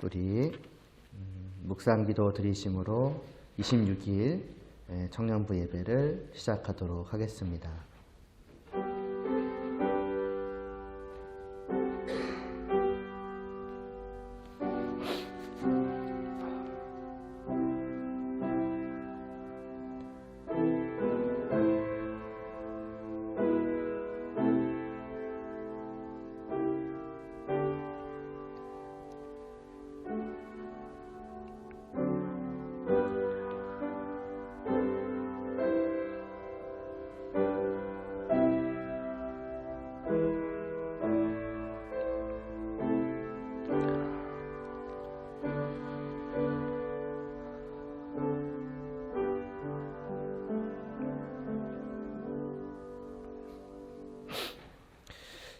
우리 묵상기도 드리심으로 26일 청년부 예배를 시작하도록 하겠습니다.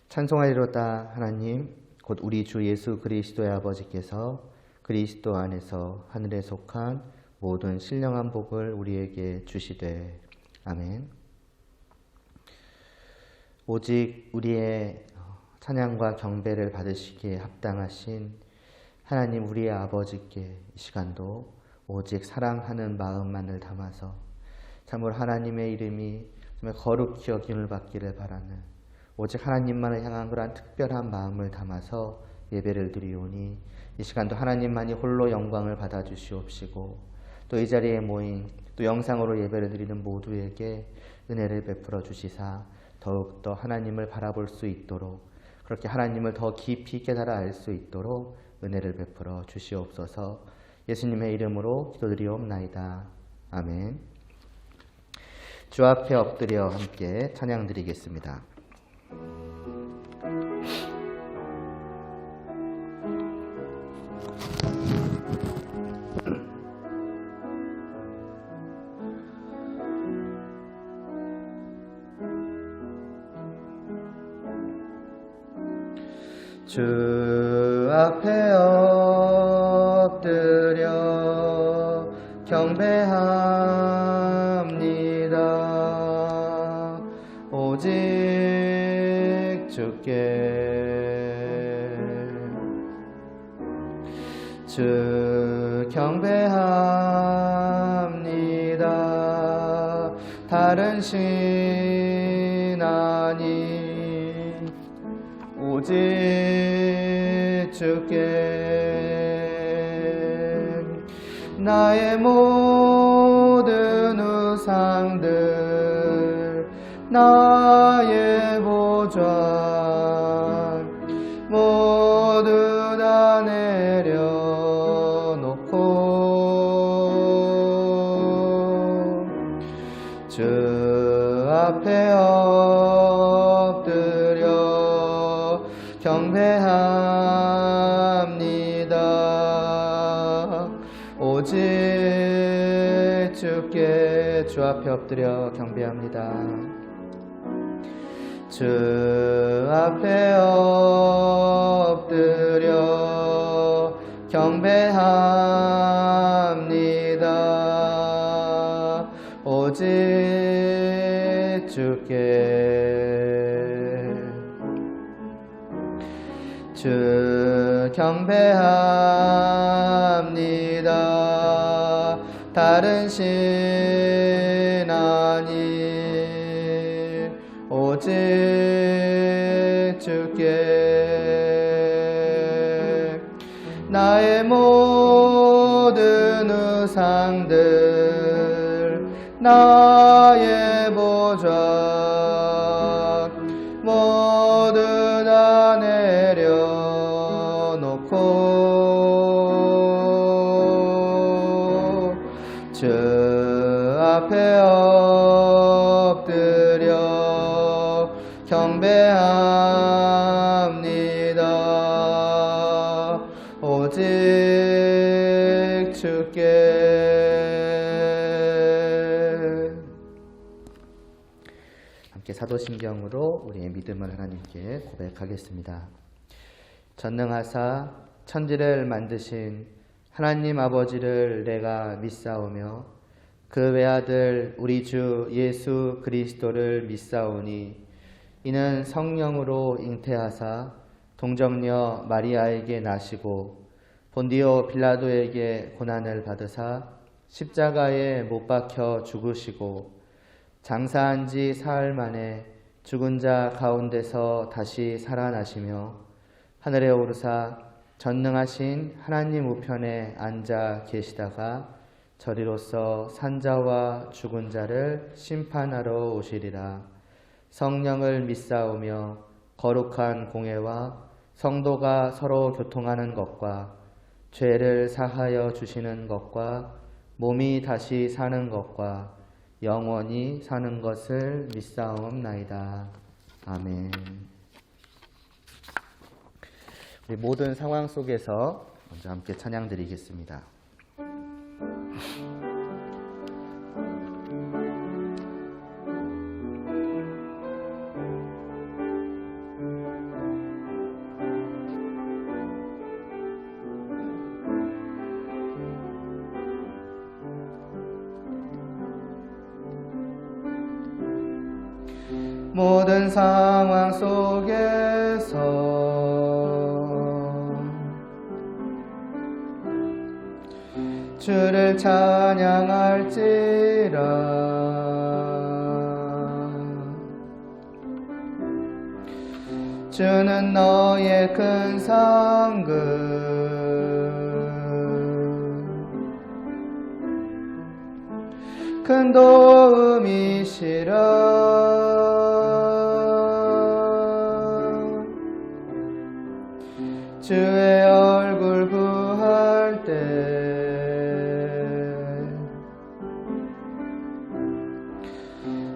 찬송하리로다. 하나님 곧 우리 주 예수 그리스도의 아버지께서 그리스도 안에서 하늘에 속한 모든 신령한 복을 우리에게 주시되. 아멘. 오직 우리의 찬양과 경배를 받으시기에 합당하신 하나님 우리의 아버지께 이 시간도 오직 사랑하는 마음만을 담아서 참으로 하나님의 이름이 정말 거룩히 여김을 받기를 바라는 오직 하나님만을 향한 그러한 특별한 마음을 담아서 예배를 드리오니 이 시간도 하나님만이 홀로 영광을 받아주시옵시고 또 이 자리에 모인 또 영상으로 예배를 드리는 모두에게 은혜를 베풀어 주시사 더욱더 하나님을 바라볼 수 있도록 그렇게 하나님을 더 깊이 깨달아 알 수 있도록 은혜를 베풀어 주시옵소서. 예수님의 이름으로 기도드리옵나이다. 아멘. 주 앞에 엎드려 함께 찬양 드리겠습니다. 주 앞에 엎드려 경배합니다. 오직 주 경배합니다. 다른 신 아니 오직 주께 나의 모든 우상들 나의 보좌 모두 다 내려놓고 주 앞에 엎드려 경배합니다. 오직 주께 주 앞에 엎드려 경배합니다. 주 앞에 엎드려 경배합니다. 오직 주께 주 경배합니다. 다른 신 아니 오직 주께 나의 모든 우상들 나의 보좌 모두 다 내려놓고 주 앞에 엎드려 경배합니다. 오직 주께. 함께 사도신경으로 우리의 믿음을 하나님께 고백하겠습니다. 전능하사 천지를 만드신 하나님 아버지를 내가 믿사오며 그 외아들 우리 주 예수 그리스도를 믿사오니 이는 성령으로 잉태하사 동정녀 마리아에게 나시고 본디오 빌라도에게 고난을 받으사 십자가에 못 박혀 죽으시고 장사한 지 사흘 만에 죽은 자 가운데서 다시 살아나시며 하늘에 오르사 전능하신 하나님 우편에 앉아 계시다가 저리로서 산자와 죽은 자를 심판하러 오시리라. 성령을 믿사오며 거룩한 공회와 성도가 서로 교통하는 것과 죄를 사하여 주시는 것과 몸이 다시 사는 것과 영원히 사는 것을 믿사옵나이다. 아멘. 우리 모든 상황 속에서 먼저 함께 찬양 드리겠습니다. 모든 상황 속에서 주를 찬양할지라. 주는 너의 큰 상급 큰 도움이시라. 주의 얼굴 구할 때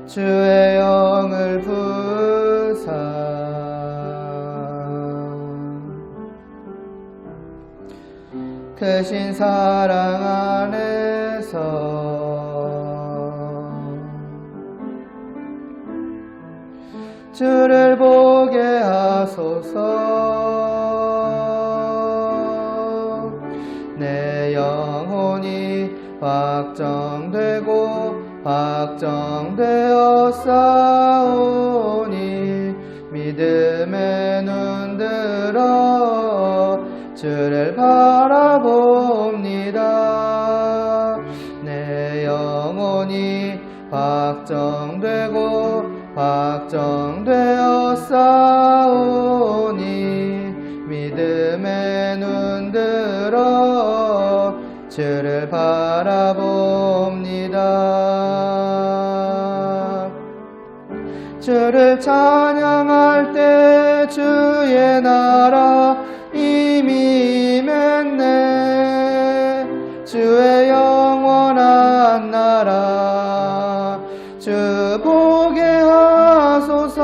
주의 영을 부사 크신 사랑 안에서 주를 보게 하소서. 내 영혼이 확정되고 확정되어 싸우니 믿음에 눈들어 주를 바라봅니다. 내 영혼이 확정되고 확정되어 싸우니 믿음에 눈들어 주를 바라봅니다. 주를 찬양할 때 주의 나라 이미 임했네. 주의 영원한 나라 주 보게 하소서.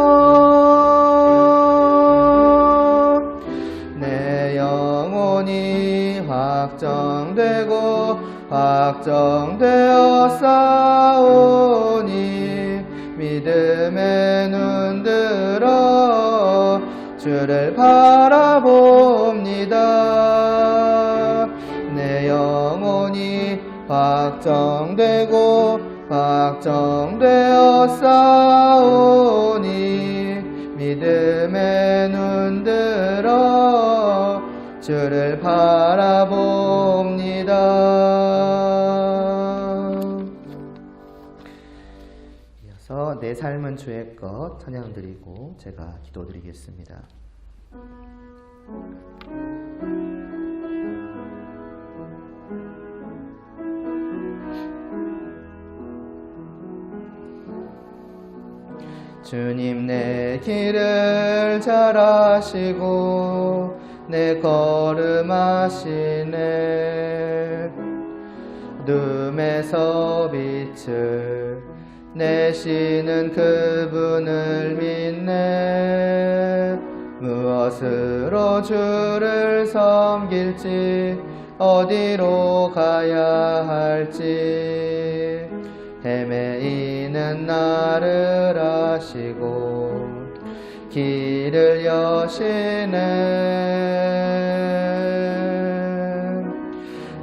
내 영혼이 확정되고 확정되어 싸우니 믿음에 눈들어 주를 바라봅니다. 내 영혼이 확정되고 확정되어 싸우니 믿음에 눈들어 주를 바라봅니다. 이어서 내 삶은 주의 것 찬양 드리고 제가 기도 드리겠습니다. 주님 내 길을 잘 아시고 내 걸음 아시네. 어둠에서 빛을 내시는 그분을 믿네. 무엇으로 주를 섬길지 어디로 가야 할지 헤매이는 나를 아시고 길을 여시네.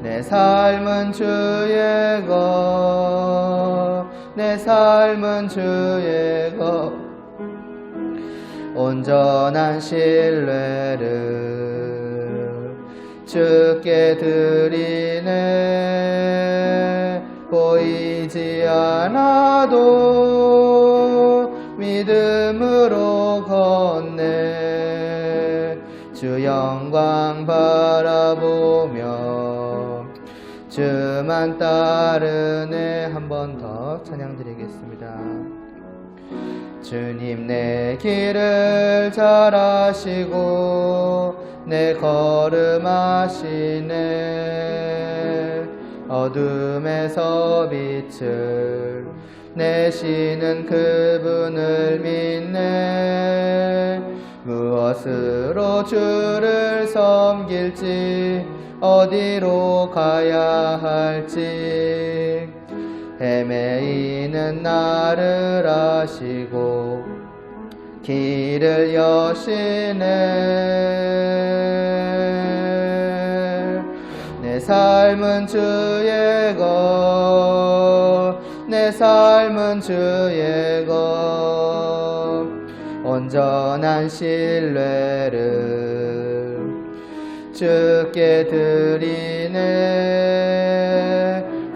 내 삶은 주의 것, 내 삶은 주의 것, 온전한 신뢰를 주께 드리네. 보이지 않아도 믿음으로 걷네. 주 영광 바라보며 주만 따르네. 한 번 더 찬양 드리겠습니다. 주님 내 길을 잘 아시고 내 걸음 아시네. 어둠에서 빛을 내시는 그분을 믿네. 무엇으로 주를 섬길지 어디로 가야 할지 헤매이는 나를 아시고 길을 여시네. 내 삶은 주의 것, 내 삶은 주의 것, 온전한 신뢰를 주께 드리네.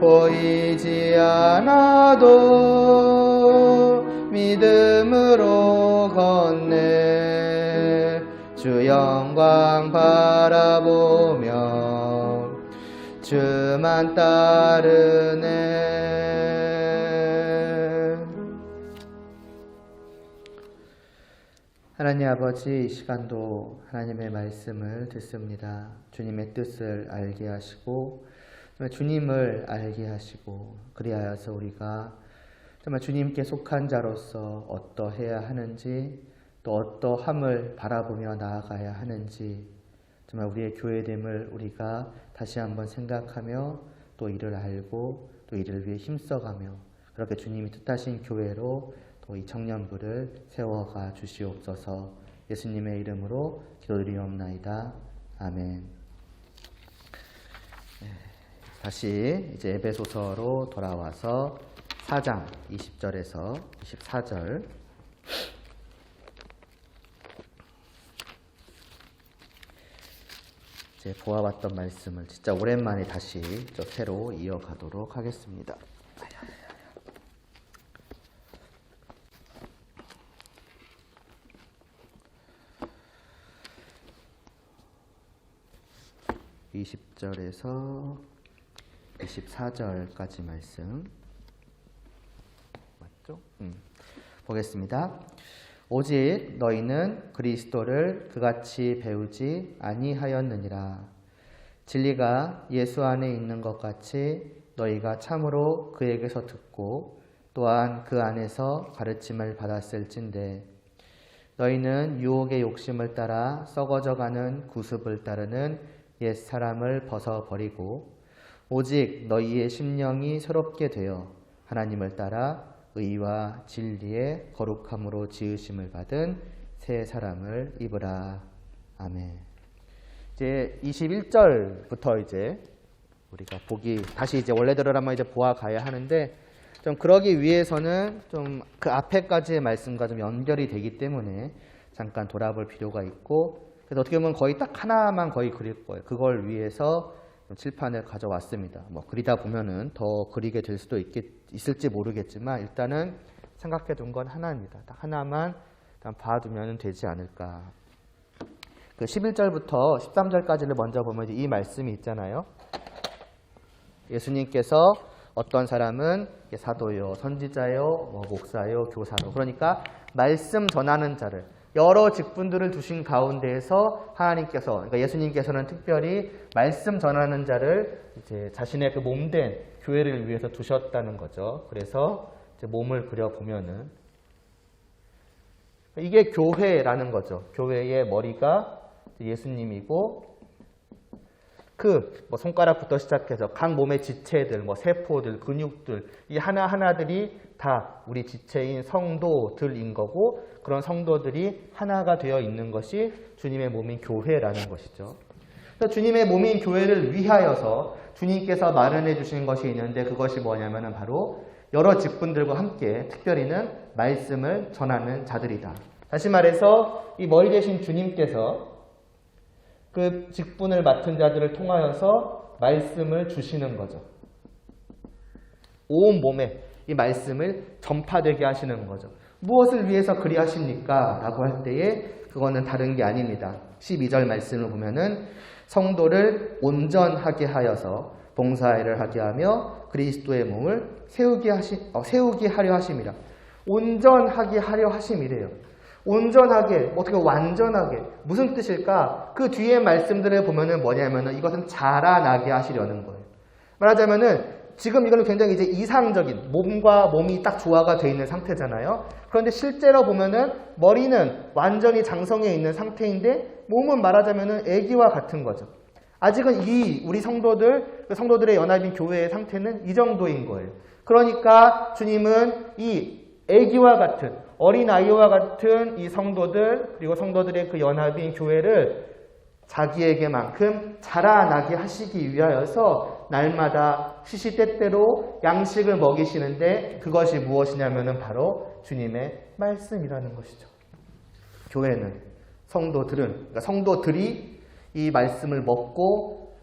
보이지 않아도 믿음으로 걷네. 주 영광 바라보며 주만 따르네. 하나님 아버지, 이 시간도 하나님의 말씀을 듣습니다. 주님의 뜻을 알게 하시고 정말 주님을 알게 하시고 그리하여서 우리가 정말 주님께 속한 자로서 어떠해야 하는지 또 어떠함을 바라보며 나아가야 하는지 정말 우리의 교회됨을 우리가 다시 한번 생각하며 또 이를 알고 또 이를 위해 힘써가며 그렇게 주님이 뜻하신 교회로 또 이 청년부를 세워가 주시옵소서. 예수님의 이름으로 기도드리옵나이다. 아멘. 다시 이제 에베소서로 돌아와서 4장 20절에서 24절 이제 보아왔던 말씀을 진짜 오랜만에 다시 또 새로 이어가도록 하겠습니다. 20절에서 24절까지 말씀 맞죠? 보겠습니다. 오직 너희는 그리스도를 그같이 배우지 아니하였느니라. 진리가 예수 안에 있는 것 같이 너희가 참으로 그에게서 듣고 또한 그 안에서 가르침을 받았을진데 너희는 유혹의 욕심을 따라 썩어져가는 구습을 따르는 옛 사람을 벗어버리고 오직 너희의 심령이 새롭게 되어 하나님을 따라 의와 진리의 거룩함으로 지으심을 받은 새 사람을 입으라. 아멘. 이제 21절부터 이제 우리가 다시 이제 원래대로 한번 이제 보아가야 하는데 좀 그러기 위해서는 좀 그 앞에까지의 말씀과 좀 연결이 되기 때문에 잠깐 돌아볼 필요가 있고 그래서 어떻게 보면 거의 딱 하나만 거의 그릴 거예요. 그걸 위해서 칠판을 가져왔습니다. 뭐 그리다 보면은 더 그리게 될 수도 있을지 모르겠지만 일단은 생각해 둔 건 하나입니다. 딱 하나만 일단 봐두면 되지 않을까. 그 11절부터 13절까지를 먼저 보면 이 말씀이 있잖아요. 예수님께서 어떤 사람은 사도요, 선지자요, 목사요, 교사요. 그러니까 말씀 전하는 자를 여러 직분들을 두신 가운데에서 하나님께서, 그러니까 예수님께서는 특별히 말씀 전하는 자를 이제 자신의 그 몸된 교회를 위해서 두셨다는 거죠. 그래서 이제 몸을 그려보면은 이게 교회라는 거죠. 교회의 머리가 예수님이고 손가락부터 시작해서 각 몸의 지체들, 세포들, 근육들 이 하나하나들이 다 우리 지체인 성도들인 거고 그런 성도들이 하나가 되어 있는 것이 주님의 몸인 교회라는 것이죠. 그래서 주님의 몸인 교회를 위하여서 주님께서 마련해 주신 것이 있는데 그것이 뭐냐면은 바로 여러 직분들과 함께 특별히는 말씀을 전하는 자들이다. 다시 말해서 이 머리 대신 주님께서 그 직분을 맡은 자들을 통하여서 말씀을 주시는 거죠. 온 몸에 이 말씀을 전파되게 하시는 거죠. 무엇을 위해서 그리 하십니까? 라고 할 때에 그거는 다른 게 아닙니다. 12절 말씀을 보면은 성도를 온전하게 하여서 봉사일을 하게 하며 그리스도의 몸을 세우게 하려 하심이라. 온전하게 하려 하심이래요. 온전하게, 어떻게 완전하게. 무슨 뜻일까? 그 뒤에 말씀들을 보면은 뭐냐면은 이것은 자라나게 하시려는 거예요. 말하자면은 지금 이거는 굉장히 이제 이상적인 몸과 몸이 딱 조화가 되어 있는 상태잖아요. 그런데 실제로 보면은 머리는 완전히 장성해 있는 상태인데 몸은 말하자면은 아기와 같은 거죠. 아직은 이 우리 성도들의 연합인 교회의 상태는 이 정도인 거예요. 그러니까 주님은 이 아기와 같은 어린아이와 같은 이 성도들 그리고 성도들의 그 연합인 교회를 자기에게만큼 자라나게 하시기 위하여서 날마다 시시때때로 양식을 먹이시는데 그것이 무엇이냐면은 바로 주님의 말씀이라는 것이죠. 교회는 그러니까 성도들이 이 말씀을 먹고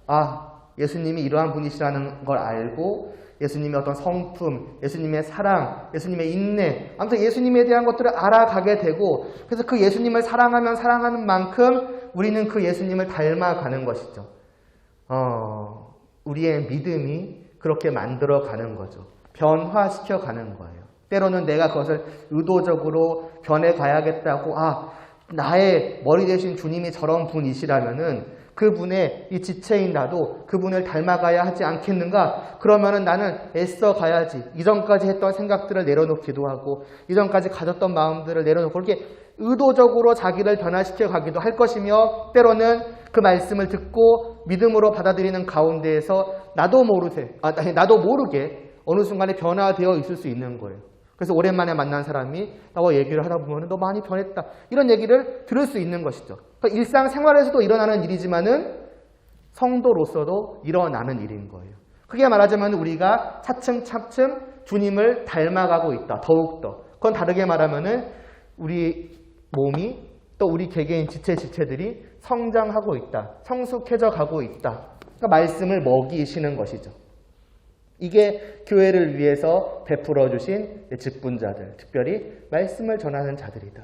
예수님이 이러한 분이시라는 걸 알고 예수님의 어떤 성품, 예수님의 사랑, 예수님의 인내, 아무튼 예수님에 대한 것들을 알아가게 되고 그래서 그 예수님을 사랑하면 사랑하는 만큼 우리는 그 예수님을 닮아가는 것이죠. 우리의 믿음이 그렇게 만들어가는 거죠. 변화시켜가는 거예요. 때로는 내가 그것을 의도적으로 변해가야겠다고 나의 머리 대신 주님이 저런 분이시라면은 그분의 이 지체인 나도 그분을 닮아가야 하지 않겠는가? 그러면은 나는 애써 가야지. 이전까지 했던 생각들을 내려놓기도 하고 이전까지 가졌던 마음들을 내려놓고 그렇게 의도적으로 자기를 변화시켜 가기도 할 것이며 때로는 그 말씀을 듣고 믿음으로 받아들이는 가운데에서 나도 모르게 어느 순간에 변화되어 있을 수 있는 거예요. 그래서 오랜만에 만난 사람이 나와 얘기를 하다 보면 너 많이 변했다. 이런 얘기를 들을 수 있는 것이죠. 그러니까 일상생활에서도 일어나는 일이지만은 성도로서도 일어나는 일인 거예요. 그게 말하자면 우리가 차츰차츰 주님을 닮아가고 있다. 더욱더. 그건 다르게 말하면은 우리 몸이 또 우리 개개인 지체들이 성장하고 있다. 성숙해져 가고 있다. 그러니까 말씀을 먹이시는 것이죠. 이게 교회를 위해서 베풀어 주신 직분자들, 특별히 말씀을 전하는 자들이다.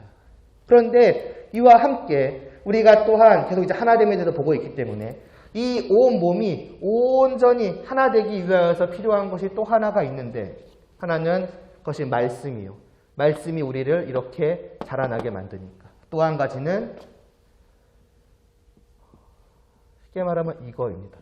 그런데 이와 함께 우리가 또한 계속 이제 하나됨에 대해서 보고 있기 때문에 이 온 몸이 온전히 하나 되기 위하여서 필요한 것이 또 하나가 있는데 하나는 그것이 말씀이요. 말씀이 우리를 이렇게 자라나게 만드니까. 또 한 가지는 쉽게 말하면 이거입니다.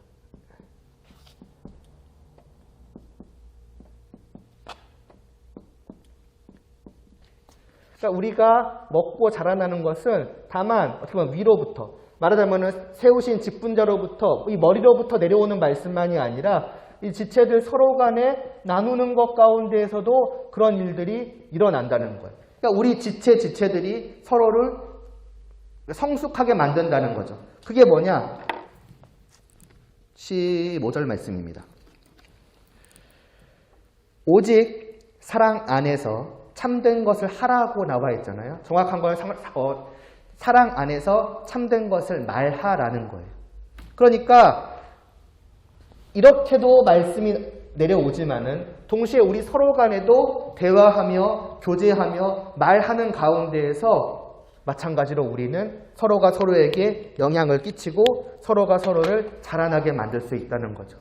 그러니까 우리가 먹고 자라나는 것은 다만 어떻게 보면 위로부터 말하자면 세우신 직분자로부터 이 머리로부터 내려오는 말씀만이 아니라 이 지체들 서로 간에 나누는 것 가운데에서도 그런 일들이 일어난다는 거예요. 그러니까 우리 지체들이 서로를 성숙하게 만든다는 거죠. 그게 뭐냐? 15절 말씀입니다. 오직 사랑 안에서 참된 것을 하라고 나와 있잖아요. 정확한 건 사랑 안에서 참된 것을 말하라는 거예요. 그러니까 이렇게도 말씀이 내려오지만은 동시에 우리 서로 간에도 대화하며 교제하며 말하는 가운데에서 마찬가지로 우리는 서로가 서로에게 영향을 끼치고 서로가 서로를 자라나게 만들 수 있다는 거죠.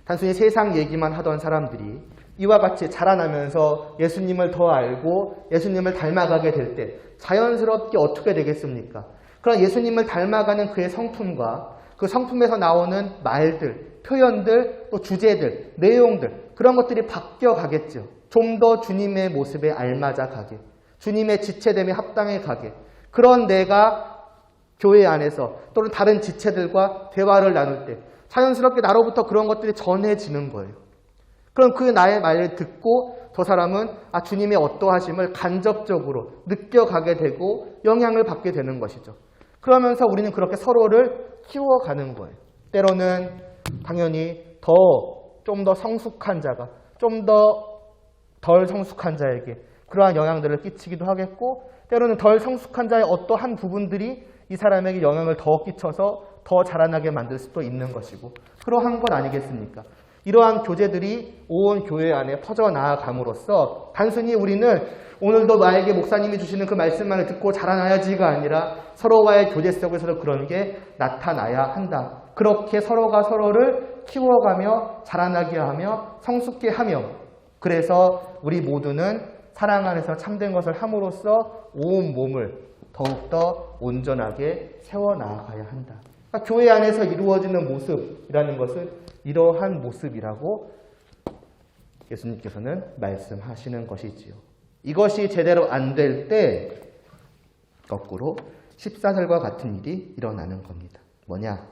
단순히 세상 얘기만 하던 사람들이 이와 같이 자라나면서 예수님을 더 알고 예수님을 닮아가게 될 때 자연스럽게 어떻게 되겠습니까? 그런 예수님을 닮아가는 그의 성품과 그 성품에서 나오는 말들, 표현들, 또 주제들, 내용들 그런 것들이 바뀌어 가겠죠. 좀 더 주님의 모습에 알맞아 가게, 주님의 지체됨에 합당해 가게. 그런 내가 교회 안에서 또는 다른 지체들과 대화를 나눌 때 자연스럽게 나로부터 그런 것들이 전해지는 거예요. 그럼 그 나의 말을 듣고 저 사람은 주님의 어떠하심을 간접적으로 느껴가게 되고 영향을 받게 되는 것이죠. 그러면서 우리는 그렇게 서로를 키워가는 거예요. 때로는 당연히 좀 더 성숙한 자가 좀 더 덜 성숙한 자에게 그러한 영향들을 끼치기도 하겠고 때로는 덜 성숙한 자의 어떠한 부분들이 이 사람에게 영향을 더 끼쳐서 더 자라나게 만들 수도 있는 것이고 그러한 것 아니겠습니까? 이러한 교제들이 온 교회 안에 퍼져나감으로써 단순히 우리는 오늘도 나에게 목사님이 주시는 그 말씀만을 듣고 자라나야지가 아니라 서로와의 교제 속에서도 그런 게 나타나야 한다. 그렇게 서로가 서로를 키워가며 자라나게 하며 성숙게 하며 그래서 우리 모두는 사랑 안에서 참된 것을 함으로써 온 몸을 더욱더 온전하게 세워나가야 한다. 그러니까 교회 안에서 이루어지는 모습이라는 것은 이러한 모습이라고 예수님께서는 말씀하시는 것이지요. 이것이 제대로 안 될 때 거꾸로 14절과 같은 일이 일어나는 겁니다. 뭐냐?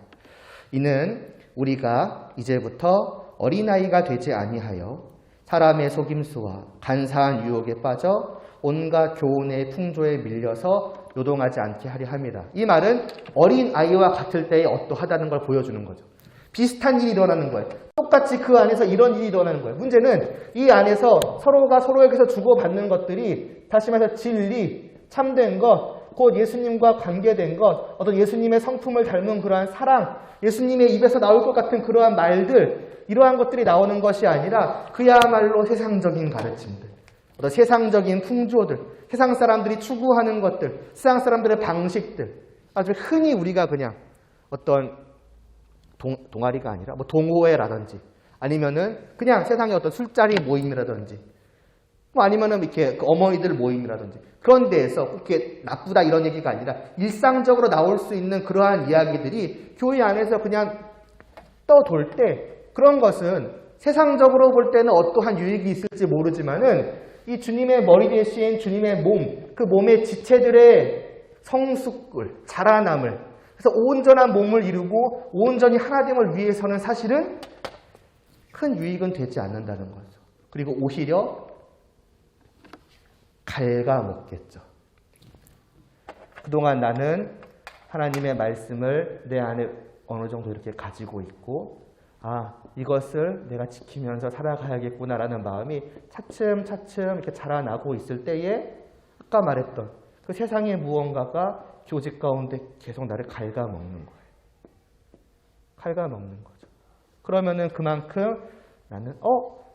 이는 우리가 이제부터 어린아이가 되지 아니하여 사람의 속임수와 간사한 유혹에 빠져 온갖 교훈의 풍조에 밀려서 요동하지 않게 하려 합니다. 이 말은 어린아이와 같을 때에 어떠하다는 걸 보여주는 거죠. 비슷한 일이 일어나는 거예요. 똑같이 그 안에서 이런 일이 일어나는 거예요. 문제는 이 안에서 서로가 서로에게서 주고받는 것들이 다시 말해서 진리, 참된 것, 곧 예수님과 관계된 것, 어떤 예수님의 성품을 닮은 그러한 사랑, 예수님의 입에서 나올 것 같은 그러한 말들, 이러한 것들이 나오는 것이 아니라 그야말로 세상적인 가르침들, 어떤 세상적인 풍조들, 세상 사람들이 추구하는 것들, 세상 사람들의 방식들, 아주 흔히 우리가 그냥 어떤 동아리가 아니라 뭐 동호회라든지 아니면은 그냥 세상의 어떤 술자리 모임이라든지 뭐 아니면은 이렇게 어머니들 모임이라든지 그런 데에서 그렇게 나쁘다 이런 얘기가 아니라 일상적으로 나올 수 있는 그러한 이야기들이 교회 안에서 그냥 떠돌 때 그런 것은 세상적으로 볼 때는 어떠한 유익이 있을지 모르지만은 이 주님의 머리 대신 주님의 몸, 그 몸의 지체들의 성숙을, 자라남을 그래서 온전한 몸을 이루고 온전히 하나됨을 위해서는 사실은 큰 유익은 되지 않는다는 거죠. 그리고 오히려 갉아먹겠죠. 그동안 나는 하나님의 말씀을 내 안에 어느 정도 이렇게 가지고 있고 이것을 내가 지키면서 살아가야겠구나라는 마음이 차츰차츰 이렇게 자라나고 있을 때에 아까 말했던 그 세상의 무언가가 교직 가운데 계속 나를 갉아먹는 거예요. 갉아먹는 거죠. 그러면은 그만큼 나는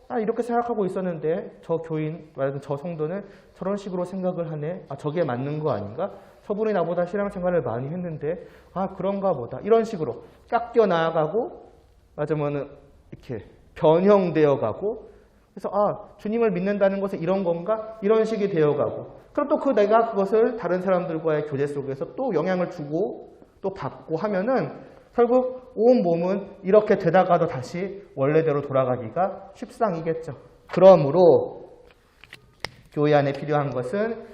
나 이렇게 생각하고 있었는데 저 교인, 말하자면 저 성도는 저런 식으로 생각을 하네. 저게 맞는 거 아닌가? 저분이 나보다 신앙생활을 많이 했는데 그런가 보다. 이런 식으로 깎여 나아가고 맞으면은 이렇게 변형되어 가고 그래서 주님을 믿는다는 것은 이런 건가? 이런 식이 되어가고 그럼 또 내가 그것을 다른 사람들과의 교제 속에서 또 영향을 주고 또 받고 하면은 결국 온 몸은 이렇게 되다가도 다시 원래대로 돌아가기가 쉽상이겠죠. 그러므로 교회 안에 필요한 것은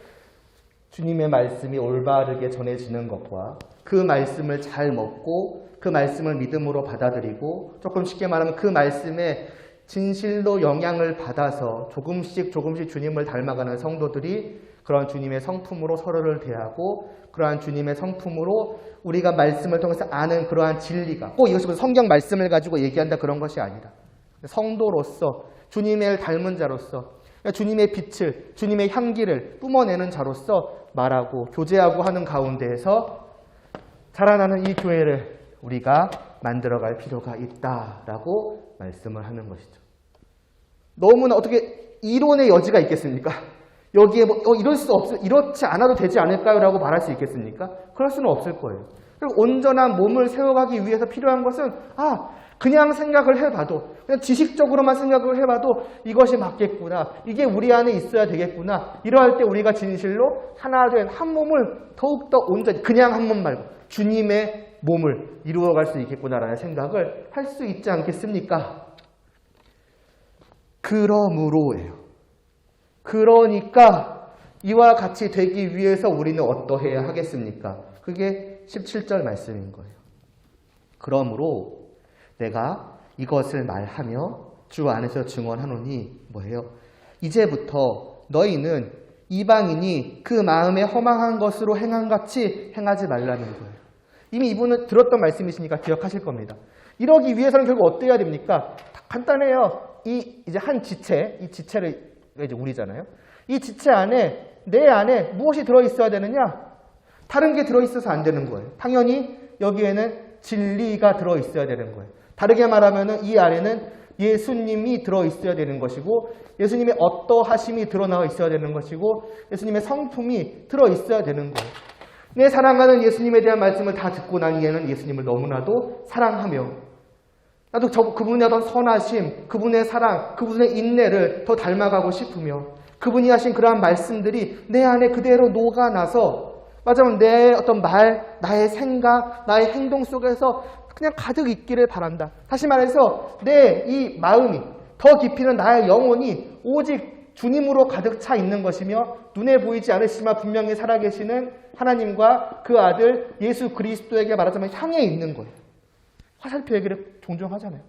주님의 말씀이 올바르게 전해지는 것과 그 말씀을 잘 먹고 그 말씀을 믿음으로 받아들이고 조금 쉽게 말하면 그 말씀에 진실로 영향을 받아서 조금씩 주님을 닮아가는 성도들이 그런 주님의 성품으로 서로를 대하고 그러한 주님의 성품으로 우리가 말씀을 통해서 아는 그러한 진리가 꼭 이것이 성경 말씀을 가지고 얘기한다 그런 것이 아니라 성도로서 주님을 닮은 자로서 주님의 빛을 주님의 향기를 뿜어내는 자로서 말하고 교제하고 하는 가운데에서 자라나는 이 교회를 우리가 만들어갈 필요가 있다라고 말씀을 하는 것이죠. 너무나 어떻게 이론의 여지가 있겠습니까? 여기에 이럴 수 없어, 이렇지 않아도 되지 않을까요? 라고 말할 수 있겠습니까? 그럴 수는 없을 거예요. 그리고 온전한 몸을 세워가기 위해서 필요한 것은 그냥 생각을 해봐도 그냥 지식적으로만 생각을 해봐도 이것이 맞겠구나. 이게 우리 안에 있어야 되겠구나. 이러할 때 우리가 진실로 하나 된 한 몸을 더욱더 온전히 그냥 한 몸 말고 주님의 몸을 이루어갈 수 있겠구나라는 생각을 할 수 있지 않겠습니까? 그러므로예요. 그러니까 이와 같이 되기 위해서 우리는 어떠해야 하겠습니까? 그게 17절 말씀인 거예요. 그러므로 내가 이것을 말하며 주 안에서 증언하노니 뭐예요? 이제부터 너희는 이방인이 그 마음에 허망한 것으로 행함같이 행하지 말라는 거예요. 이미 이분은 들었던 말씀이시니까 기억하실 겁니다. 이러기 위해서는 결국 어때야 됩니까? 간단해요. 이제 한 지체, 이 지체를 이제 우리잖아요. 이 지체 안에 내 안에 무엇이 들어 있어야 되느냐? 다른 게 들어있어서 안 되는 거예요. 당연히 여기에는 진리가 들어있어야 되는 거예요. 다르게 말하면 이 안에는 예수님이 들어있어야 되는 것이고 예수님의 어떠하심이 드러나와 있어야 되는 것이고 예수님의 성품이 들어있어야 되는 거예요. 내 사랑하는 예수님에 대한 말씀을 다 듣고 난 이후에는 예수님을 너무나도 사랑하며 나도 그분의 어떤 선하심, 그분의 사랑, 그분의 인내를 더 닮아가고 싶으며 그분이 하신 그러한 말씀들이 내 안에 그대로 녹아나서 맞아요. 내 어떤 말, 나의 생각, 나의 행동 속에서 그냥 가득 있기를 바란다. 다시 말해서 내 이 마음이 더 깊이는 나의 영혼이 오직 주님으로 가득 차 있는 것이며 눈에 보이지 않으시지만 분명히 살아계시는 하나님과 그 아들 예수 그리스도에게 말하자면 향해 있는 거예요. 화살표 얘기를 종종 하잖아요.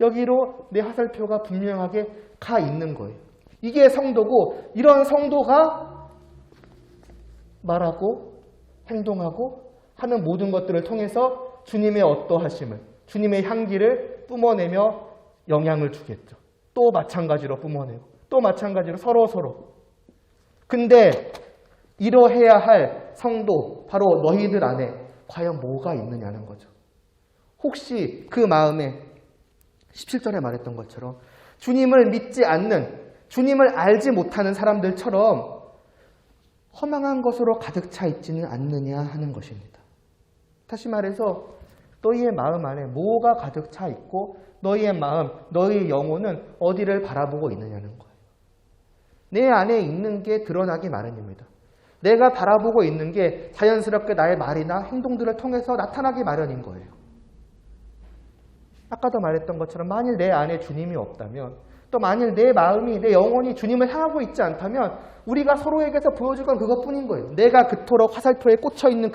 여기로 내 화살표가 분명하게 가 있는 거예요. 이게 성도고 이런 성도가 말하고 행동하고 하는 모든 것들을 통해서 주님의 어떠하심을, 주님의 향기를 뿜어내며 영향을 주겠죠. 또 마찬가지로 뿜어내고 또 마찬가지로 서로. 근데 이러해야 할 성도, 바로 너희들 안에 과연 뭐가 있느냐는 거죠. 혹시 그 마음에 17절에 말했던 것처럼 주님을 믿지 않는, 주님을 알지 못하는 사람들처럼 허망한 것으로 가득 차 있지는 않느냐 하는 것입니다. 다시 말해서 너희의 마음 안에 뭐가 가득 차 있고 너희의 마음, 너희의 영혼은 어디를 바라보고 있느냐는 거예요. 내 안에 있는 게 드러나기 마련입니다. 내가 바라보고 있는 게 자연스럽게 나의 말이나 행동들을 통해서 나타나기 마련인 거예요. 아까도 말했던 것처럼 만일 내 안에 주님이 없다면, 또 만일 내 마음이, 내 영혼이 주님을 향하고 있지 않다면 우리가 서로에게서 보여줄 건 그것뿐인 거예요. 내가 그토록 화살표에 꽂혀있는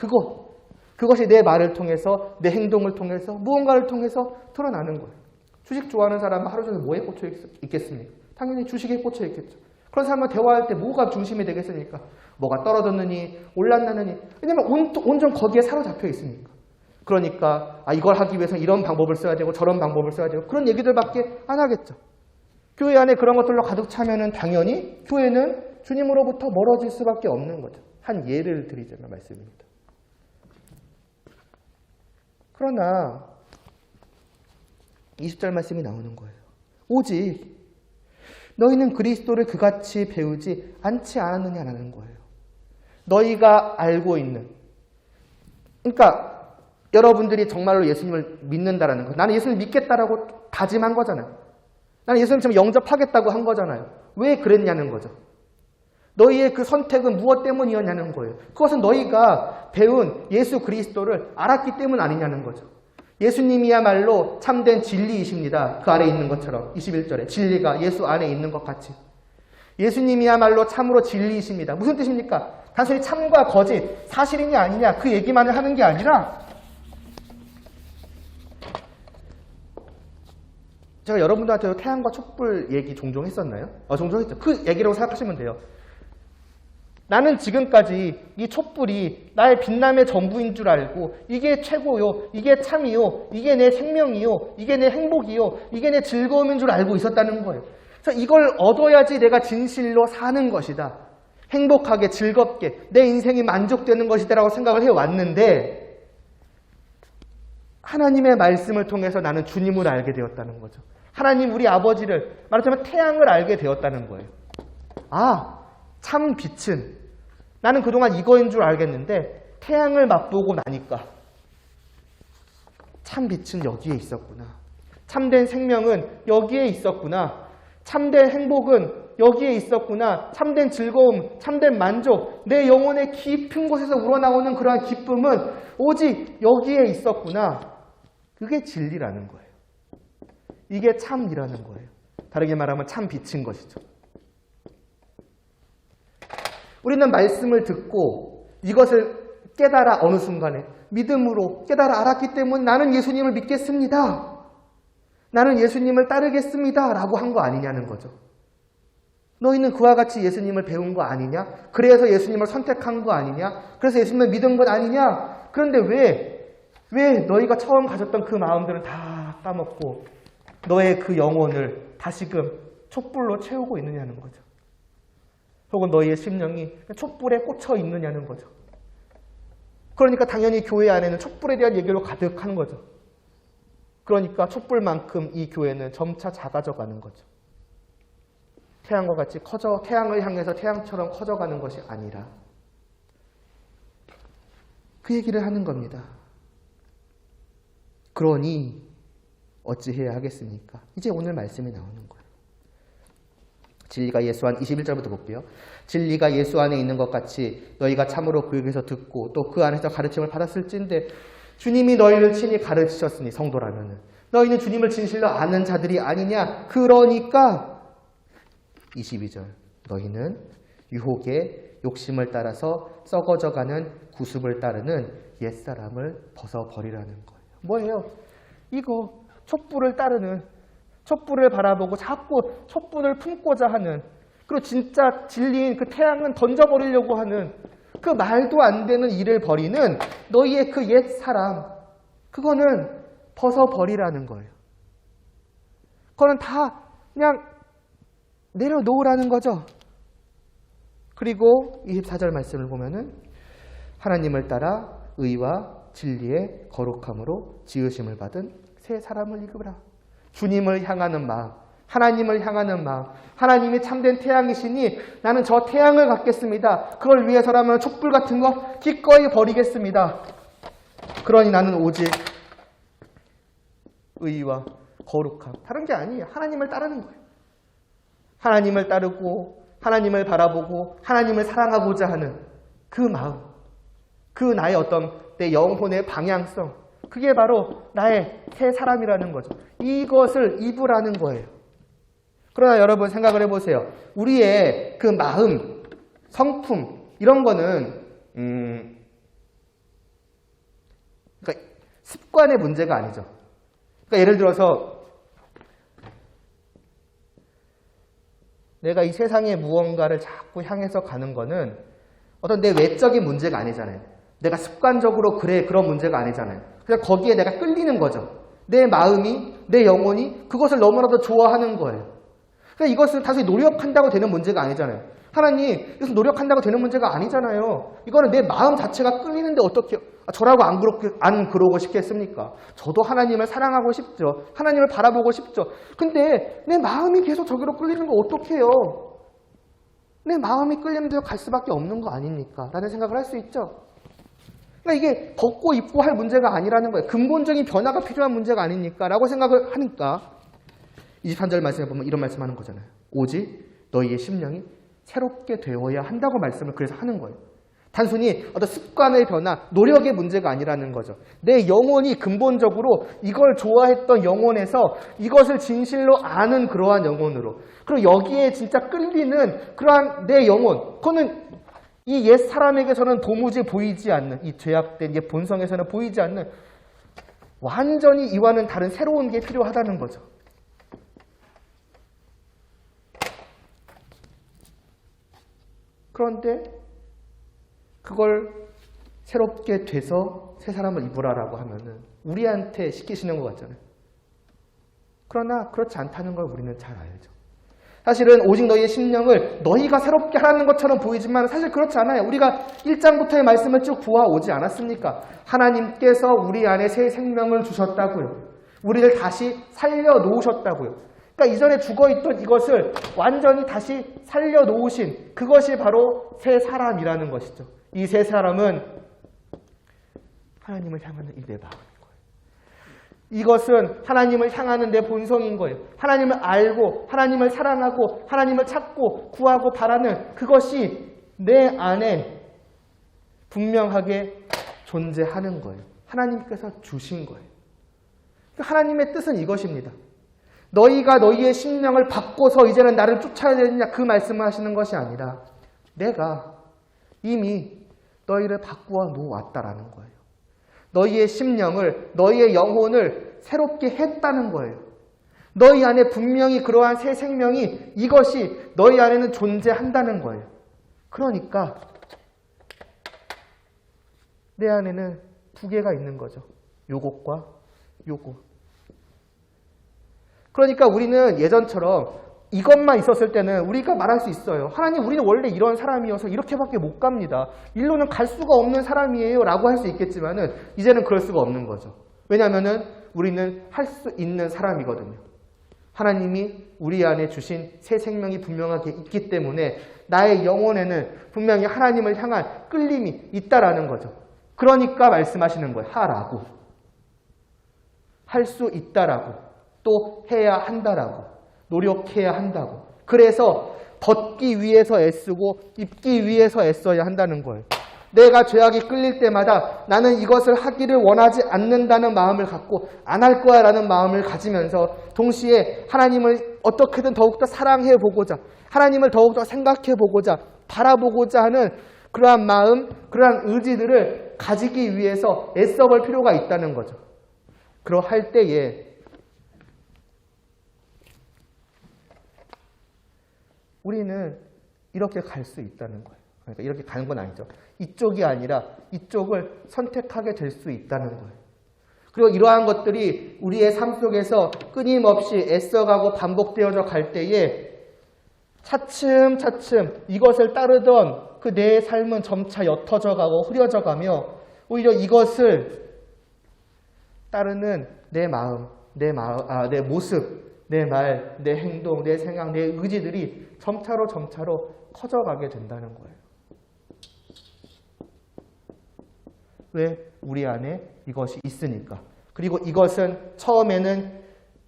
그것이 내 말을 통해서, 내 행동을 통해서, 무언가를 통해서 드러나는 거예요. 주식 좋아하는 사람은 하루 종일 뭐에 꽂혀 있겠습니까? 당연히 주식에 꽂혀 있겠죠. 그런 사람과 대화할 때 뭐가 중심이 되겠습니까? 뭐가 떨어졌느니 올랐느니, 왜냐면 온전 거기에 사로잡혀 있으니까. 그러니까 이걸 하기 위해서 이런 방법을 써야 되고 저런 방법을 써야 되고 그런 얘기들밖에 안 하겠죠. 교회 안에 그런 것들로 가득 차면은 당연히 교회는 주님으로부터 멀어질 수밖에 없는 거죠. 한 예를 드리자면 말씀입니다. 그러나 20절 말씀이 나오는 거예요. 오직 너희는 그리스도를 그같이 배우지 않지 않았느냐라는 거예요. 너희가 알고 있는, 그러니까 여러분들이 정말로 예수님을 믿는다라는 거, 나는 예수님을 믿겠다라고 다짐한 거잖아요. 나는 예수님 지금 영접하겠다고 한 거잖아요. 왜 그랬냐는 거죠. 너희의 그 선택은 무엇 때문이었냐는 거예요. 그것은 너희가 배운 예수 그리스도를 알았기 때문 아니냐는 거죠. 예수님이야말로 참된 진리이십니다. 그 아래에 있는 것처럼 21절에 진리가 예수 안에 있는 것 같이. 예수님이야말로 참으로 진리이십니다. 무슨 뜻입니까? 단순히 참과 거짓, 사실이냐 아니냐 그 얘기만을 하는 게 아니라 제가 여러분들한테 태양과 촛불 얘기 종종 했었나요? 종종 했죠. 그 얘기라고 생각하시면 돼요. 나는 지금까지 이 촛불이 나의 빛남의 전부인 줄 알고 이게 최고요, 이게 참이요, 이게 내 생명이요, 이게 내 행복이요, 이게 내 즐거움인 줄 알고 있었다는 거예요. 그래서 이걸 얻어야지 내가 진실로 사는 것이다. 행복하게 즐겁게 내 인생이 만족되는 것이다 라고 생각을 해왔는데 하나님의 말씀을 통해서 나는 주님을 알게 되었다는 거죠. 하나님 우리 아버지를, 말하자면 태양을 알게 되었다는 거예요. 참 빛은 나는 그동안 이거인 줄 알겠는데 태양을 맛보고 나니까 참 빛은 여기에 있었구나. 참된 생명은 여기에 있었구나. 참된 행복은 여기에 있었구나. 참된 즐거움, 참된 만족, 내 영혼의 깊은 곳에서 우러나오는 그러한 기쁨은 오직 여기에 있었구나. 그게 진리라는 거예요. 이게 참이라는 거예요. 다르게 말하면 참 빛인 것이죠. 우리는 말씀을 듣고 이것을 깨달아 어느 순간에 믿음으로 깨달아 알았기 때문에 나는 예수님을 믿겠습니다. 나는 예수님을 따르겠습니다. 라고 한 거 아니냐는 거죠. 너희는 그와 같이 예수님을 배운 거 아니냐? 그래서 예수님을 선택한 거 아니냐? 그래서 예수님을 믿은 것 아니냐? 그런데 왜 너희가 처음 가졌던 그 마음들은 다 까먹고 너의 그 영혼을 다시금 촛불로 채우고 있느냐는 거죠. 혹은 너희의 심령이 촛불에 꽂혀 있느냐는 거죠. 그러니까 당연히 교회 안에는 촛불에 대한 얘기로 가득한 거죠. 그러니까 촛불만큼 이 교회는 점차 작아져 가는 거죠. 태양과 같이 태양을 향해서 태양처럼 커져가는 것이 아니라 그 얘기를 하는 겁니다. 그러니 어찌해야 하겠습니까? 이제 오늘 말씀이 나오는 거예요. 진리가 예수 안 21절부터 볼게요. 진리가 예수 안에 있는 것 같이 너희가 참으로 그에게서 듣고 또 그 안에서 가르침을 받았을진데 주님이 너희를 친히 가르치셨으니 성도라면은 너희는 주님을 진실로 아는 자들이 아니냐. 그러니까 22절 너희는 유혹의 욕심을 따라서 썩어져가는 구습을 따르는 옛사람을 벗어버리라는 거예요. 뭐예요? 이거 촛불을 따르는, 촛불을 바라보고 자꾸 촛불을 품고자 하는, 그리고 진짜 진리인 그 태양은 던져버리려고 하는 그 말도 안 되는 일을 벌이는 너희의 그 옛사람, 그거는 벗어버리라는 거예요. 그거는 다 그냥 내려놓으라는 거죠. 그리고 24절 말씀을 보면은 하나님을 따라 의와 진리의 거룩함으로 지으심을 받은 새 사람을 입으라. 주님을 향하는 마음, 하나님을 향하는 마음, 하나님이 참된 태양이시니 나는 저 태양을 갖겠습니다. 그걸 위해서라면 촛불 같은 거 기꺼이 버리겠습니다. 그러니 나는 오직 의와 거룩함, 다른 게 아니에요. 하나님을 따르는 거예요. 하나님을 따르고 하나님을 바라보고 하나님을 사랑하고자 하는 그 마음, 그 나의 어떤 내 영혼의 방향성, 그게 바로 나의 새 사람이라는 거죠. 이것을 입으라는 거예요. 그러나 여러분 생각을 해보세요. 우리의 그 마음, 성품 이런 거는 그러니까 습관의 문제가 아니죠. 그러니까 예를 들어서 내가 이 세상의 무언가를 자꾸 향해서 가는 거는 어떤 내 외적인 문제가 아니잖아요. 내가 습관적으로 그런 문제가 아니잖아요. 그냥 거기에 내가 끌리는 거죠. 내 마음이, 내 영혼이 그것을 너무나도 좋아하는 거예요. 그러니까 이것은 단순히 노력한다고 되는 문제가 아니잖아요. 하나님, 이것은 노력한다고 되는 문제가 아니잖아요. 이거는 내 마음 자체가 끌리는데 어떻게 저라고 안 그러고 싶겠습니까? 저도 하나님을 사랑하고 싶죠. 하나님을 바라보고 싶죠. 근데 내 마음이 계속 저기로 끌리는 거 어떡해요? 내 마음이 끌리는 대로 갈 수밖에 없는 거 아닙니까? 라는 생각을 할 수 있죠. 그러니까 이게 벗고 입고 할 문제가 아니라는 거예요. 근본적인 변화가 필요한 문제가 아닙니까? 라고 생각을 하니까 23절 말씀에 보면 이런 말씀하는 거잖아요. 오직 너희의 심령이 새롭게 되어야 한다고 말씀을 그래서 하는 거예요. 단순히 어떤 습관의 변화, 노력의 문제가 아니라는 거죠. 내 영혼이 근본적으로 이걸 좋아했던 영혼에서 이것을 진실로 아는 그러한 영혼으로, 그리고 여기에 진짜 끌리는 그러한 내 영혼, 그거는 이 옛 사람에게서는 도무지 보이지 않는, 이 죄악된 옛 본성에서는 보이지 않는 완전히 이와는 다른 새로운 게 필요하다는 거죠. 그런데 그걸 새롭게 돼서 새 사람을 입으라라고 하면은 우리한테 시키시는 것 같잖아요. 그러나 그렇지 않다는 걸 우리는 잘 알죠. 사실은 오직 너희의 심령을 너희가 새롭게 하라는 것처럼 보이지만 사실 그렇지 않아요. 우리가 1장부터의 말씀을 쭉 보아오지 않았습니까? 하나님께서 우리 안에 새 생명을 주셨다고요. 우리를 다시 살려놓으셨다고요. 그러니까 이전에 죽어있던 이것을 완전히 다시 살려놓으신 그것이 바로 새 사람이라는 것이죠. 이 새 사람은 하나님을 향하는 이 내 마음인 거예요. 이것은 하나님을 향하는 내 본성인 거예요. 하나님을 알고 하나님을 사랑하고 하나님을 찾고 구하고 바라는 그것이 내 안에 분명하게 존재하는 거예요. 하나님께서 주신 거예요. 하나님의 뜻은 이것입니다. 너희가 너희의 심령을 바꿔서 이제는 나를 쫓아야 되느냐 그 말씀을 하시는 것이 아니라 내가 이미 너희를 바꾸어 놓았다라는 거예요. 너희의 심령을, 너희의 영혼을 새롭게 했다는 거예요. 너희 안에 분명히 그러한 새 생명이 이것이 너희 안에는 존재한다는 거예요. 그러니까 내 안에는 두 개가 있는 거죠. 요것과 요것. 그러니까 우리는 예전처럼 이것만 있었을 때는 우리가 말할 수 있어요. 하나님, 우리는 원래 이런 사람이어서 이렇게밖에 못 갑니다. 일로는 갈 수가 없는 사람이에요 라고 할 수 있겠지만은 이제는 그럴 수가 없는 거죠. 왜냐하면은 우리는 할 수 있는 사람이거든요. 하나님이 우리 안에 주신 새 생명이 분명하게 있기 때문에 나의 영혼에는 분명히 하나님을 향한 끌림이 있다라는 거죠. 그러니까 말씀하시는 거예요. 하라고. 할 수 있다라고. 또 해야 한다라고. 노력해야 한다고. 그래서 벗기 위해서 애쓰고 입기 위해서 애써야 한다는 거예요. 내가 죄악이 끌릴 때마다 나는 이것을 하기를 원하지 않는다는 마음을 갖고 안 할 거야 라는 마음을 가지면서 동시에 하나님을 어떻게든 더욱더 사랑해 보고자, 하나님을 더욱더 생각해 보고자, 바라보고자 하는 그러한 마음, 그러한 의지들을 가지기 위해서 애써 볼 필요가 있다는 거죠. 그러할 때에 우리는 이렇게 갈 수 있다는 거예요. 그러니까 이렇게 가는 건 아니죠. 이쪽이 아니라 이쪽을 선택하게 될 수 있다는 거예요. 그리고 이러한 것들이 우리의 삶 속에서 끊임없이 애써가고 반복되어져 갈 때에 차츰차츰 이것을 따르던 그 내 삶은 점차 옅어져 가고 흐려져 가며 오히려 이것을 따르는 내 마음, 내 모습, 내 말, 내 행동, 내 생각, 내 의지들이 점차로 커져가게 된다는 거예요. 왜? 우리 안에 이것이 있으니까. 그리고 이것은 처음에는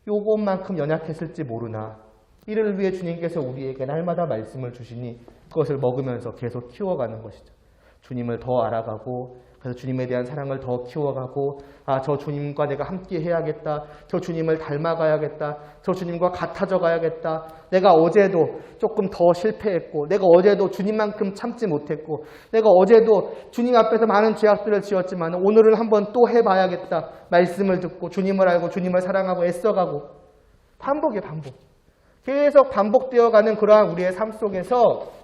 요것만큼 연약했을지 모르나 이를 위해 주님께서 우리에게 날마다 말씀을 주시니 그것을 먹으면서 계속 키워가는 것이죠. 주님을 더 알아가고 그래서 주님에 대한 사랑을 더 키워가고 저 주님과 내가 함께 해야겠다. 저 주님을 닮아가야겠다. 저 주님과 같아져 가야겠다. 내가 어제도 조금 더 실패했고 내가 어제도 주님만큼 참지 못했고 내가 어제도 주님 앞에서 많은 죄악들을 지었지만 오늘은 한번 또 해봐야겠다. 말씀을 듣고 주님을 알고 주님을 사랑하고 애써가고 반복이에요. 반복. 계속 반복되어가는 그러한 우리의 삶 속에서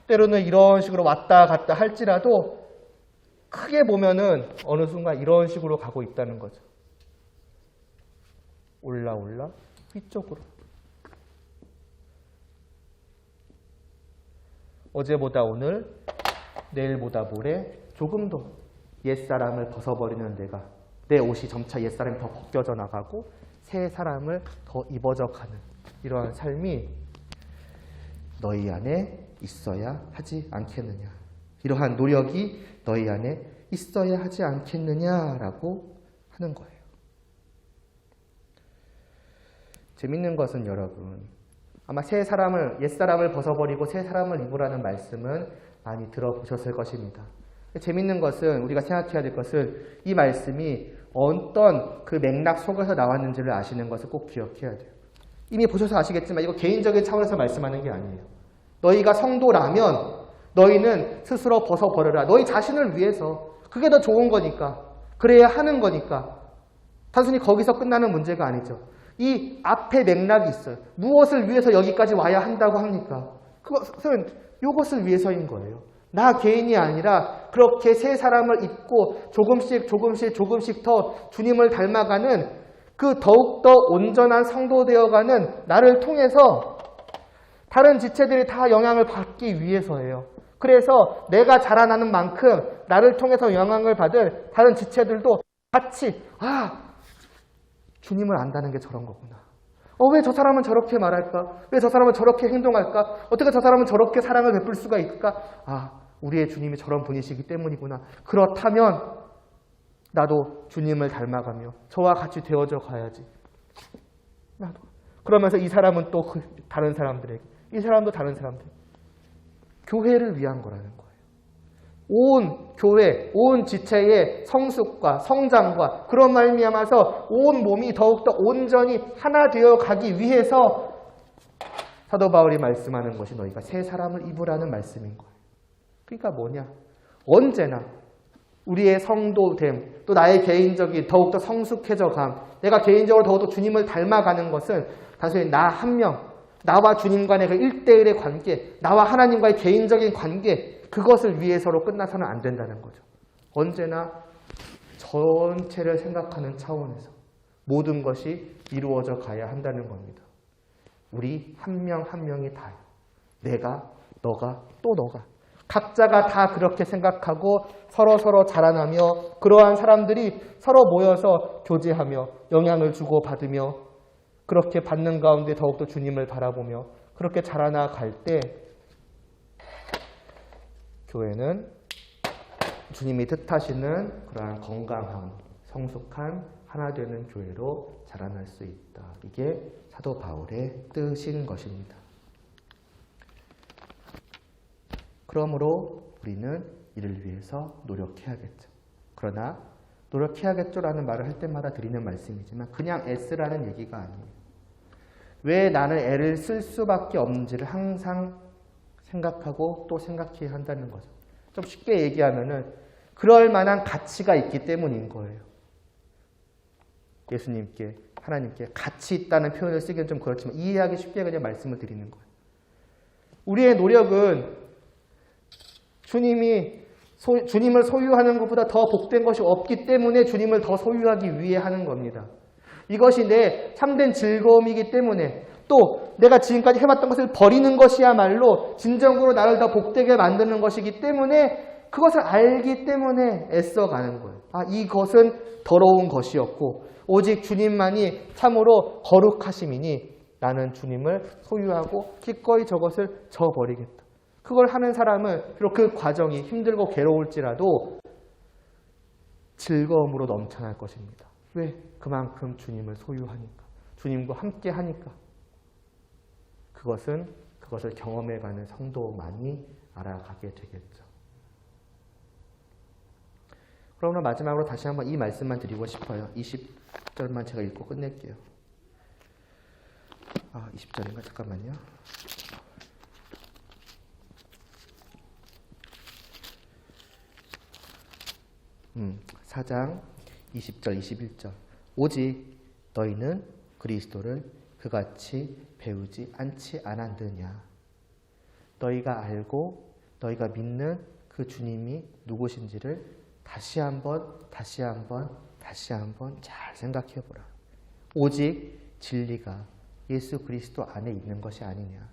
때로는 이런 식으로 왔다 갔다 할지라도 크게 보면은 어느 순간 이런 식으로 가고 있다는 거죠. 올라 위쪽으로. 어제보다 오늘, 내일보다 모레 조금 더 옛사람을 벗어버리는 내 옷이 점차 옛사람이 더 벗겨져 나가고 새 사람을 더 입어져 가는 이러한 삶이 너희 안에 있어야 하지 않겠느냐. 이러한 노력이 너희 안에 있어야 하지 않겠느냐라고 하는 거예요. 재밌는 것은 여러분, 아마 옛사람을 벗어버리고 새 사람을 입으라는 말씀은 많이 들어보셨을 것입니다. 재밌는 것은 우리가 생각해야 될 것은 이 말씀이 어떤 그 맥락 속에서 나왔는지를 아시는 것을 꼭 기억해야 돼요. 이미 보셔서 아시겠지만 이거 개인적인 차원에서 말씀하는 게 아니에요. 너희가 성도라면 너희는 스스로 벗어버려라. 너희 자신을 위해서. 그게 더 좋은 거니까. 그래야 하는 거니까. 단순히 거기서 끝나는 문제가 아니죠. 이 앞에 맥락이 있어요. 무엇을 위해서 여기까지 와야 한다고 합니까? 그것은 이것을 위해서인 거예요. 나 개인이 아니라 그렇게 새 사람을 입고 조금씩 더 주님을 닮아가는 그 더욱더 온전한 성도 되어가는 나를 통해서 다른 지체들이 다 영향을 받기 위해서예요. 그래서 내가 자라나는 만큼 나를 통해서 영향을 받을 다른 지체들도 같이 주님을 안다는 게 저런 거구나. 왜 저 사람은 저렇게 말할까? 왜 저 사람은 저렇게 행동할까? 어떻게 저 사람은 저렇게 사랑을 베풀 수가 있을까? 우리의 주님이 저런 분이시기 때문이구나. 그렇다면 나도 주님을 닮아가며 저와 같이 되어져 가야지. 나도. 그러면서 이 사람은 또 다른 사람들에게, 이 사람도 다른 사람들. 교회를 위한 거라는 거예요. 온 교회, 온 지체의 성숙과 성장과 그런 말미암아서 온 몸이 더욱더 온전히 하나 되어 가기 위해서 사도 바울이 말씀하는 것이 너희가 새 사람을 입으라는 말씀인 거예요. 그러니까 뭐냐? 언제나 우리의 성도됨, 또 나의 개인적인 더욱더 성숙해져감, 내가 개인적으로 더욱더 주님을 닮아가는 것은 단순히 나 한 명, 나와 주님 간의 그 1대1의 관계, 나와 하나님과의 개인적인 관계, 그것을 위해서로 끝나서는 안 된다는 거죠. 언제나 전체를 생각하는 차원에서 모든 것이 이루어져 가야 한다는 겁니다. 우리 한 명 한 명이 다요. 내가, 너가, 또 너가. 각자가 다 그렇게 생각하고 서로 자라나며 그러한 사람들이 서로 모여서 교제하며 영향을 주고받으며 그렇게 받는 가운데 더욱더 주님을 바라보며 그렇게 자라나갈 때 교회는 주님이 뜻하시는 그러한 건강한 성숙한 하나 되는 교회로 자라날 수 있다. 이게 사도 바울의 뜻인 것입니다. 그러므로 우리는 이를 위해서 노력해야겠죠. 그러나 노력해야겠죠라는 말을 할 때마다 드리는 말씀이지만 그냥 애쓰라는 얘기가 아니에요. 왜 나는 애를 쓸 수밖에 없는지를 항상 생각하고 또 생각해야 한다는 거죠. 좀 쉽게 얘기하면은 그럴 만한 가치가 있기 때문인 거예요. 예수님께, 하나님께 가치 있다는 표현을 쓰기는 좀 그렇지만 이해하기 쉽게 그냥 말씀을 드리는 거예요. 우리의 노력은 주님을 소유하는 것보다 더 복된 것이 없기 때문에 주님을 더 소유하기 위해 하는 겁니다. 이것이 내 참된 즐거움이기 때문에 또 내가 지금까지 해왔던 것을 버리는 것이야말로 진정으로 나를 더 복되게 만드는 것이기 때문에 그것을 알기 때문에 애써가는 거예요. 이것은 더러운 것이었고 오직 주님만이 참으로 거룩하심이니 나는 주님을 소유하고 기꺼이 저것을 저버리겠다. 그걸 하는 사람은 비록 그 과정이 힘들고 괴로울지라도 즐거움으로 넘쳐날 것입니다. 왜? 그만큼 주님을 소유하니까. 주님과 함께 하니까. 그것을 경험해가는 성도만이 알아가게 되겠죠. 그럼 오늘 마지막으로 다시 한번 이 말씀만 드리고 싶어요. 20절만 제가 읽고 끝낼게요. 20절인가? 잠깐만요. 4장 20절 21절 오직 너희는 그리스도를 그같이 배우지 않지 않았느냐. 너희가 알고 너희가 믿는 그 주님이 누구신지를 다시 한번 잘 생각해 보라. 오직 진리가 예수 그리스도 안에 있는 것이 아니냐.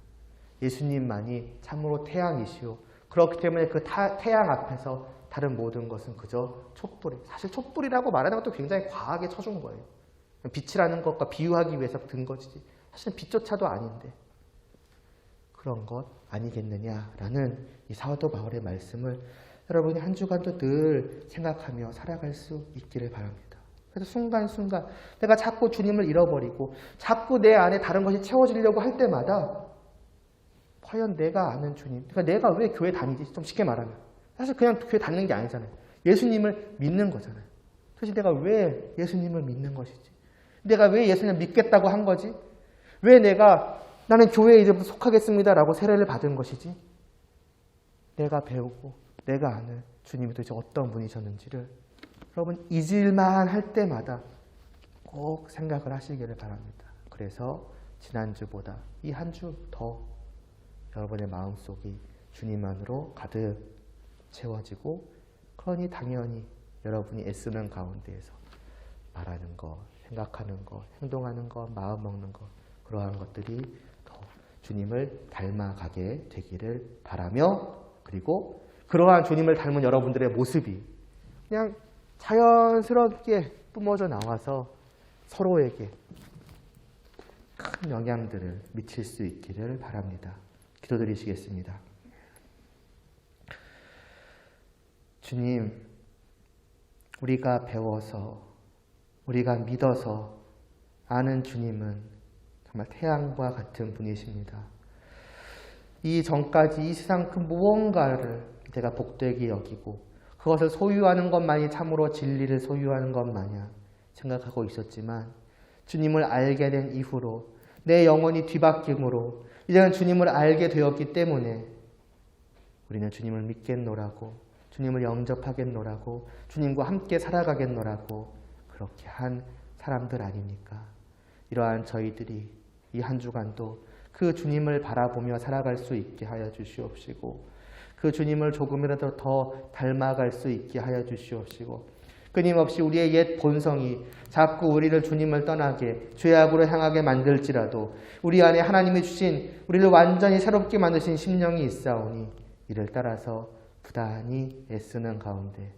예수님만이 참으로 태양이시오. 그렇기 때문에 그 태양 앞에서 다른 모든 것은 그저 촛불이. 사실 촛불이라고 말하는 것도 굉장히 과하게 쳐준 거예요. 빛이라는 것과 비유하기 위해서 든 것이지. 사실은 빛조차도 아닌데. 그런 것 아니겠느냐라는 이 사도 바울의 말씀을 여러분이 한 주간도 늘 생각하며 살아갈 수 있기를 바랍니다. 그래서 순간순간 내가 자꾸 주님을 잃어버리고 자꾸 내 안에 다른 것이 채워지려고 할 때마다 과연 내가 아는 주님, 그러니까 내가 왜 교회 다니지? 좀 쉽게 말하면 사실 그냥 교회 다니는 게 아니잖아요. 예수님을 믿는 거잖아요. 도대체 내가 왜 예수님을 믿는 것이지? 내가 왜 예수님을 믿겠다고 한 거지? 왜 나는 교회에 이제 속하겠습니다라고 세례를 받은 것이지? 내가 배우고 내가 아는 주님이 도대체 어떤 분이셨는지를 여러분 잊을만 할 때마다 꼭 생각을 하시기를 바랍니다. 그래서 지난주보다 이 한 주 더 여러분의 마음속이 주님만으로 가득 채워지고 그러니 당연히 여러분이 애쓰는 가운데에서 말하는 것, 생각하는 것, 행동하는 것, 마음 먹는 것 그러한 것들이 더 주님을 닮아가게 되기를 바라며 그리고 그러한 주님을 닮은 여러분들의 모습이 그냥 자연스럽게 뿜어져 나와서 서로에게 큰 영향들을 미칠 수 있기를 바랍니다. 기도드리시겠습니다. 주님, 우리가 배워서 우리가 믿어서 아는 주님은 정말 태양과 같은 분이십니다. 이 전까지 이 세상 그 무언가를 내가 복되게 여기고 그것을 소유하는 것만이 참으로 진리를 소유하는 것 마냥 생각하고 있었지만 주님을 알게 된 이후로 내 영혼이 뒤바뀜으로 이제는 주님을 알게 되었기 때문에 우리는 주님을 믿겠노라고 주님을 영접하겠노라고 주님과 함께 살아가겠노라고 그렇게 한 사람들 아닙니까? 이러한 저희들이 이 한 주간도 그 주님을 바라보며 살아갈 수 있게 하여 주시옵시고 그 주님을 조금이라도 더 닮아갈 수 있게 하여 주시옵시고 끊임없이 우리의 옛 본성이 자꾸 우리를 주님을 떠나게 죄악으로 향하게 만들지라도 우리 안에 하나님이 주신 우리를 완전히 새롭게 만드신 심령이 있사오니 이를 따라서 부단히 애쓰는 가운데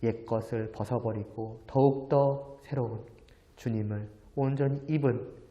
옛것을 벗어버리고 더욱더 새로운 주님을 온전히 입은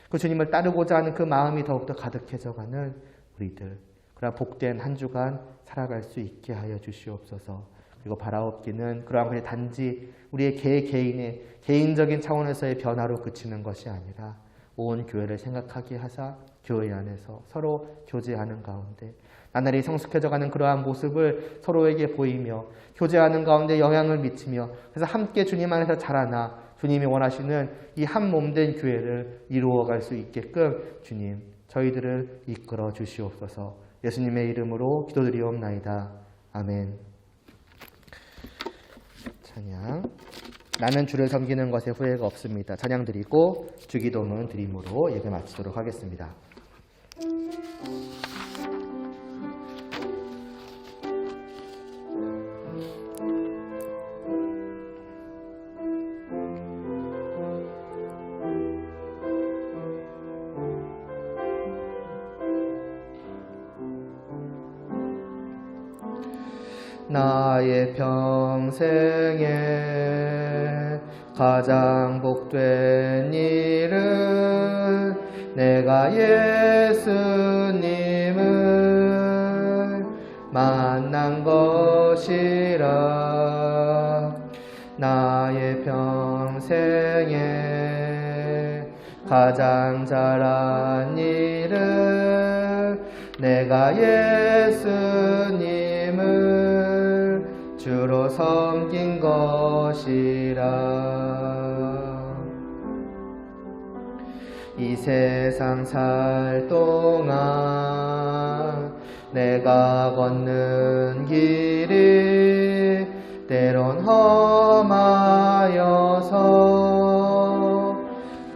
그 주님을 따르고자 하는 그 마음이 더욱더 가득해져가는 우리들, 그러나 복된 한 주간 살아갈 수 있게 하여 주시옵소서. 그리고 바라옵기는 그러한 것이 단지 우리의 개인의 개인적인 차원에서의 변화로 그치는 것이 아니라 온 교회를 생각하게 하사 교회 안에서 서로 교제하는 가운데 나날이 성숙해져가는 그러한 모습을 서로에게 보이며 교제하는 가운데 영향을 미치며 그래서 함께 주님 안에서 자라나 주님이 원하시는 이 한 몸된 교회를 이루어갈 수 있게끔 주님 저희들을 이끌어 주시옵소서. 예수님의 이름으로 기도드리옵나이다. 아멘. 찬양. 나는 주를 섬기는 것에 후회가 없습니다. 찬양 드리고 주기도문 드림으로 예배 마치도록 하겠습니다. 나의 평생에 가장 복된 일은 내가 예수님을 만난 것이라. 나의 평생에 가장 잘한 일은 내가 예수님을 주로 섬긴 것이라. 이 세상 살 동안 내가 걷는 길이 때론 험하여서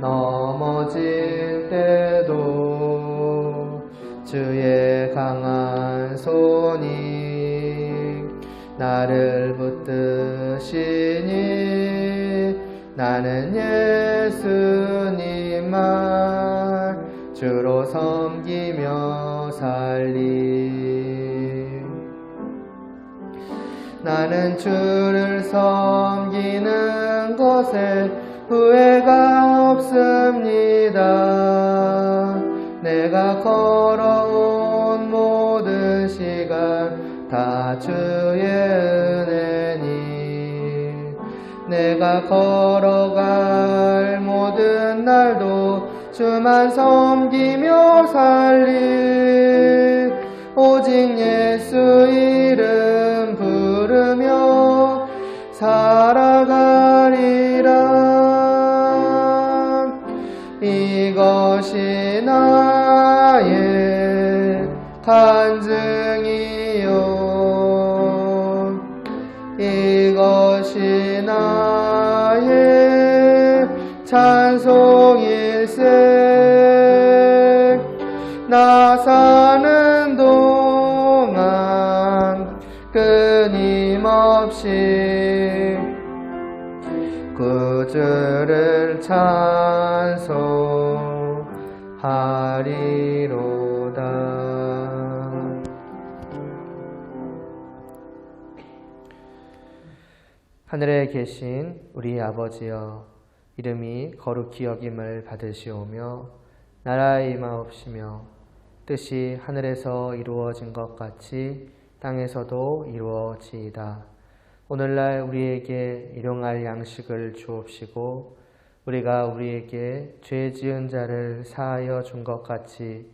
넘어질 때도 주의 강한 손이 나를 붙드시니 나는 예수님만 주로 섬기며 살리. 나는 주를 섬기는 것에 후회가 없습니다. 내가 걸어온 모든 시간 다 주의 은혜니 내가 걸어갈 모든 날도 주만 섬기며 살리. 오직 예수 이름 부르며 살아가리라. 이것이 나의 간증이요 이것이 나의 찬송일세. 나 사는 동안 끊임없이 구주를 찬송하리로다. 하늘에 계신 우리 아버지여, 이름이 거룩히 여김을 받으시오며 나라의 임하옵시며 뜻이 하늘에서 이루어진 것 같이 땅에서도 이루어지이다. 오늘날 우리에게 일용할 양식을 주옵시고 우리가 우리에게 죄 지은 자를 사하여 준 것 같이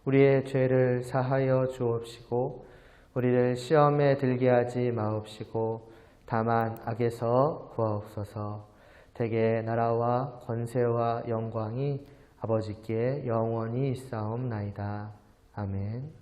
우리의 죄를 사하여 주옵시고 우리를 시험에 들게 하지 마옵시고 다만 악에서 구하옵소서. 대개 나라와 권세와 영광이 아버지께 영원히 있사옵나이다. 아멘.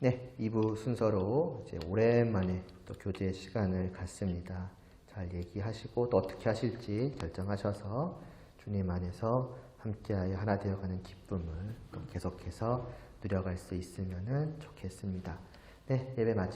네, 2부 순서로 이제 오랜만에 또 교제 시간을 갖습니다. 잘 얘기하시고 또 어떻게 하실지 결정하셔서 주님 안에서 함께하여 하나 되어가는 기쁨을 또 계속해서 누려갈 수 있으면 좋겠습니다. 네, 예배 마치